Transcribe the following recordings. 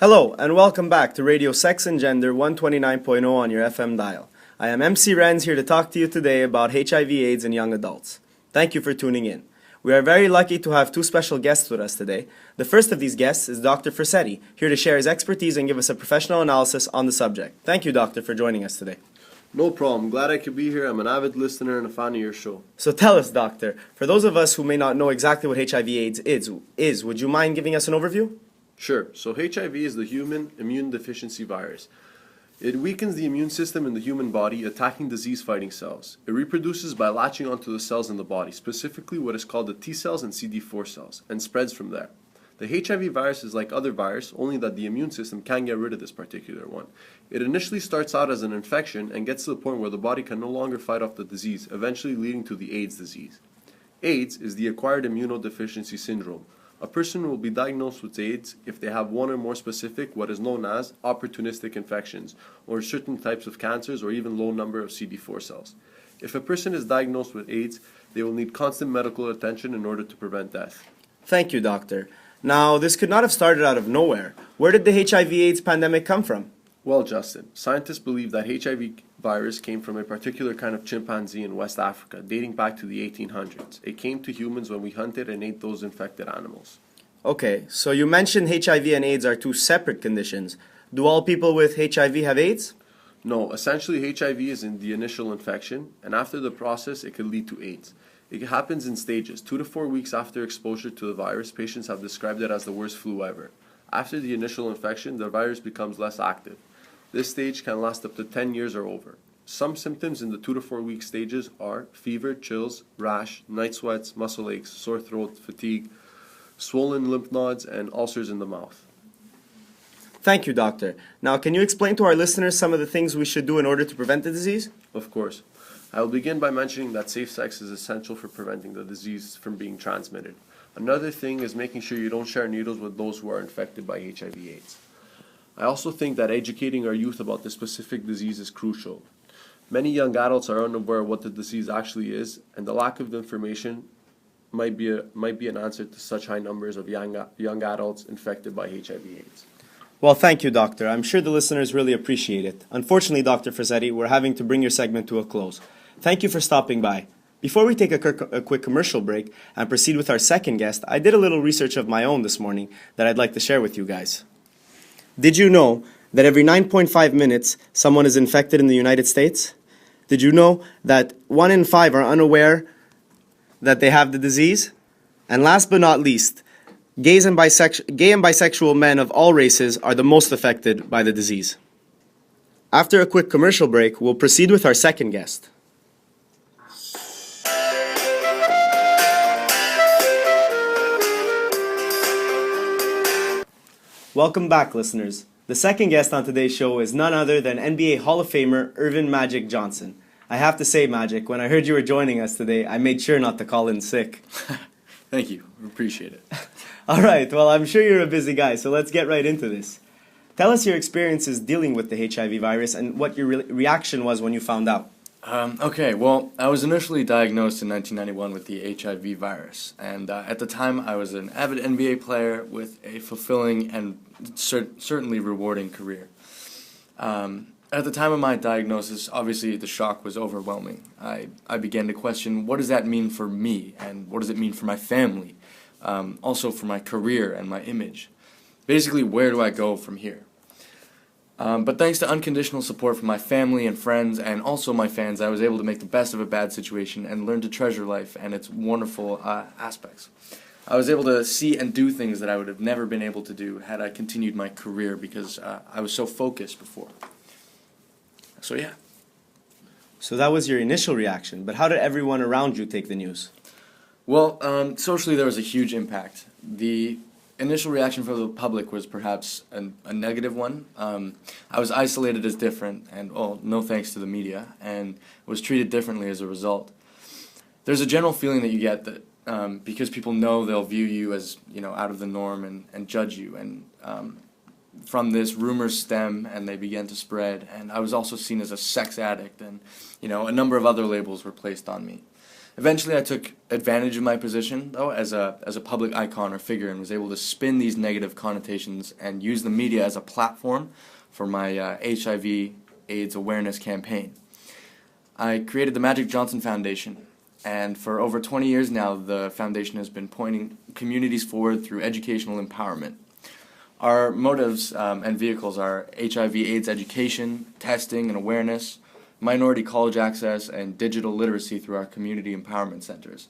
Hello, and welcome back to Radio Sex and Gender 129.0 on your FM dial. I am MC Renz here to talk to you today about HIV/AIDS in young adults. Thank you for tuning in. We are very lucky to have two special guests with us today. The first of these guests is Dr. Fersetti, here to share his expertise and give us a professional analysis on the subject. Thank you, Doctor, for joining us today. No problem. Glad I could be here. I'm an avid listener and a fan of your show. So tell us, Doctor, for those of us who may not know exactly what HIV/AIDS is, would you mind giving us an overview? Sure. So HIV is the human immune deficiency virus. It weakens the immune system in the human body, attacking disease-fighting cells. It reproduces by latching onto the cells in the body, specifically what is called the T cells and CD4 cells, and spreads from there. The HIV virus is like other viruses, only that the immune system can't get rid of this particular one. It initially starts out as an infection and gets to the point where the body can no longer fight off the disease, eventually leading to the AIDS disease. AIDS is the acquired immunodeficiency syndrome. A person will be diagnosed with AIDS if they have one or more specific, what is known as opportunistic infections, or certain types of cancers, or even low number of CD4 cells. If a person is diagnosed with AIDS, they will need constant medical attention in order to prevent death. Thank you, Doctor. Now, this could not have started out of nowhere. Where did the HIV/AIDS pandemic come from? Well, Justin, scientists believe that HIV virus came from a particular kind of chimpanzee in West Africa, dating back to the 1800s. It came to humans when we hunted and ate those infected animals. Okay, so you mentioned HIV and AIDS are two separate conditions. Do all people with HIV have AIDS? No, essentially HIV is in the initial infection, and after the process it could lead to AIDS. It happens in stages. 2 to 4 weeks after exposure to the virus, patients have described it as the worst flu ever. After the initial infection, the virus becomes less active. This stage can last up to 10 years or over. Some symptoms in the 2 to 4 week stages are fever, chills, rash, night sweats, muscle aches, sore throat, fatigue, swollen lymph nodes, and ulcers in the mouth. Thank you, Doctor. Now, can you explain to our listeners some of the things we should do in order to prevent the disease? Of course. I will begin by mentioning that safe sex is essential for preventing the disease from being transmitted. Another thing is making sure you don't share needles with those who are infected by HIV/AIDS. I also think that educating our youth about the specific disease is crucial. Many young adults are unaware of what the disease actually is, and the lack of information might be an answer to such high numbers of young adults infected by HIV/AIDS. Well, thank you, Doctor. I'm sure the listeners really appreciate it. Unfortunately, Dr. Fersetti, we're having to bring your segment to a close. Thank you for stopping by. Before we take a quick commercial break and proceed with our second guest, I did a little research of my own this morning that I'd like to share with you guys. Did you know that every 9.5 minutes someone is infected in the United States? Did you know that 1 in 5 are unaware that they have the disease? And last but not least, gay and bisexual men of all races are the most affected by the disease. After a quick commercial break, we'll proceed with our second guest. Welcome back, listeners. The second guest on today's show is none other than NBA Hall of Famer Earvin Magic Johnson. I have to say, Magic, when I heard you were joining us today, I made sure not to call in sick. Thank you. Appreciate it. All right, well, I'm sure you're a busy guy, so let's get right into this. Tell us your experiences dealing with the HIV virus and what your reaction was when you found out. Okay, well, I was initially diagnosed in 1991 with the HIV virus, and at the time I was an avid NBA player with a fulfilling and certainly rewarding career. At the time of my diagnosis, obviously the shock was overwhelming. I began to question, what does that mean for me, and what does it mean for my family, also for my career and my image? Basically, where do I go from here? But thanks to unconditional support from my family and friends and also my fans, I was able to make the best of a bad situation and learn to treasure life and its wonderful aspects. I was able to see and do things that I would have never been able to do had I continued my career because I was so focused before. So yeah. So that was your initial reaction, but how did everyone around you take the news? Well, socially there was a huge impact. The initial reaction from the public was perhaps a negative one. I was isolated as different, and no thanks to the media, and was treated differently as a result. There's a general feeling that you get that because people know they'll view you as out of the norm and judge you, and from this rumors stem and they began to spread, and I was also seen as a sex addict, and a number of other labels were placed on me. Eventually, I took advantage of my position, though, as a public icon or figure, and was able to spin these negative connotations and use the media as a platform for my HIV/AIDS awareness campaign. I created the Magic Johnson Foundation, and for over 20 years now, the foundation has been pointing communities forward through educational empowerment. Our motives and vehicles are HIV/AIDS education, testing and awareness, minority college access, and digital literacy through our community empowerment centers.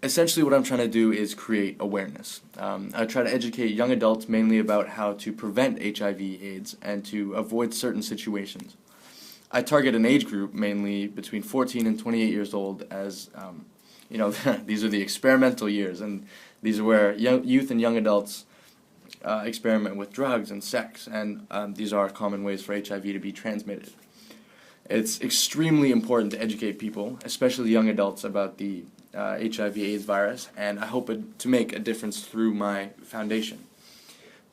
Essentially, what I'm trying to do is create awareness. I try to educate young adults mainly about how to prevent HIV/AIDS and to avoid certain situations. I target an age group mainly between 14 and 28 years old, as these are the experimental years, and these are where youth and young adults experiment with drugs and sex, and these are common ways for HIV to be transmitted. It's extremely important to educate people, especially young adults, about the HIV/AIDS virus, and I hope to make a difference through my foundation.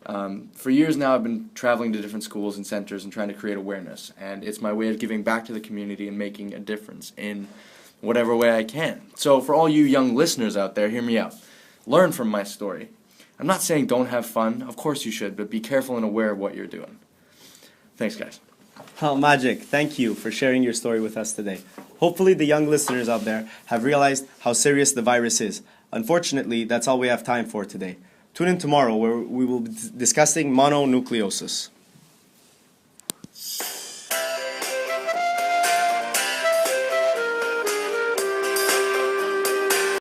For years now, I've been traveling to different schools and centers and trying to create awareness, and it's my way of giving back to the community and making a difference in whatever way I can. So for all you young listeners out there, hear me out. Learn from my story. I'm not saying don't have fun. Of course you should, but be careful and aware of what you're doing. Thanks, guys. Well, Magic, thank you for sharing your story with us today. Hopefully the young listeners out there have realized how serious the virus is. Unfortunately, that's all we have time for today. Tune in tomorrow where we will be discussing mononucleosis.